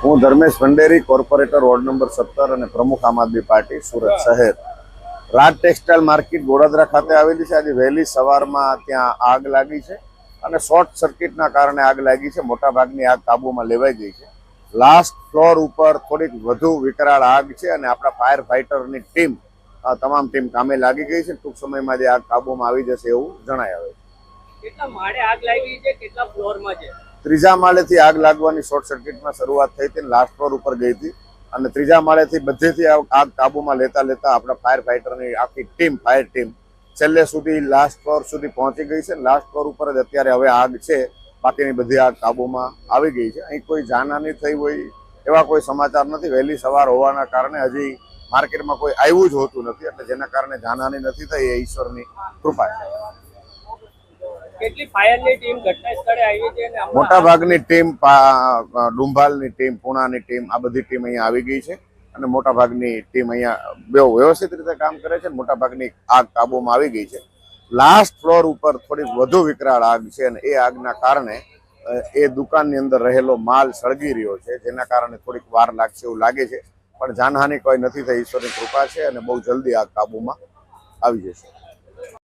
હું Dharmesh Bhanderi, corporator ward number 17 અને પ્રમુખ આમ આદમી પાર્ટી સુરત શહેર. રાજ ટેક્સટાઇલ માર્કેટ ગોડાદરા ખાતે આવેલી છે. આજે વહેલી સવારમાં ત્યાં આગ લાગી છે અને શોર્ટ સર્કિટના કારણે આગ લાગી છે. મોટાભાગની આગ કાબૂમાં લેવાઈ ગઈ છે. લાસ્ટ ફ્લોર ઉપર થોડીક વધુ વિકરાળ આગ છે અને આપણા ફાયર ફાઈટરની ટીમ તમામ ટીમ કામે લાગી ગઈ છે. ટૂંક સમયમાં જે આગ કાબૂમાં આવી જશે એવું જણાય આવે છે. કેટલા માળે આગ લાગી છે, કેટલા ફ્લોરમાં છે? ત્રીજા માળેથી આગ લાગવાની શોર્ટ સર્કિટમાં શરૂઆત થઈ હતી, લાસ્ટ ફ્લોર ઉપર ગઈ હતી અને ત્રીજા માળેથી બધેથી આગ કાબૂમાં લેતા આપણા ફાયર ફાઈટરની આખી ટીમ, ફાયર ટીમ છેલ્લે સુધી લાસ્ટ ફ્લોર સુધી પહોંચી ગઈ છે. લાસ્ટ ફ્લોર ઉપર જ અત્યારે હવે આગ છે, બાકીની બધી આગ કાબૂમાં આવી ગઈ છે. અહીં કોઈ જાનહાની થઈ હોય એવા કોઈ સમાચાર નથી. વહેલી સવાર હોવાના કારણે હજી માર્કેટમાં કોઈ આવ્યું જ હોતું નથી, એટલે જેના કારણે જાનહાની નથી થઈ એ ઈશ્વરની કૃપા છે. કેટલી ફાયરની ટીમ ઘટના સ્થળે આવી છે? મોટા ભાગની ટીમ, ડુંભાલની ટીમ, પુણાની ટીમ, આ બધી ટીમ અહીંયા આવી ગઈ છે અને મોટા ભાગની ટીમ અહીંયા બહુ વ્યવસ્થિત રીતે કામ કરે છે. મોટા ભાગની આગ કાબૂમાં આવી ગઈ છે. લાસ્ટ ફ્લોર ઉપર થોડીક વધુ વિકરાળ આગ છે અને એ આગના કારણે એ દુકાનની અંદર રહેલો માલ સળગી રહ્યો છે, જેના કારણે થોડીક વાર લાગશે એવું લાગે છે, પણ જાનહાની કોઈ નથી થઈ. ઈશ્વરની કૃપા છે અને બહુ જલ્દી આગ કાબૂમાં આવી જશે.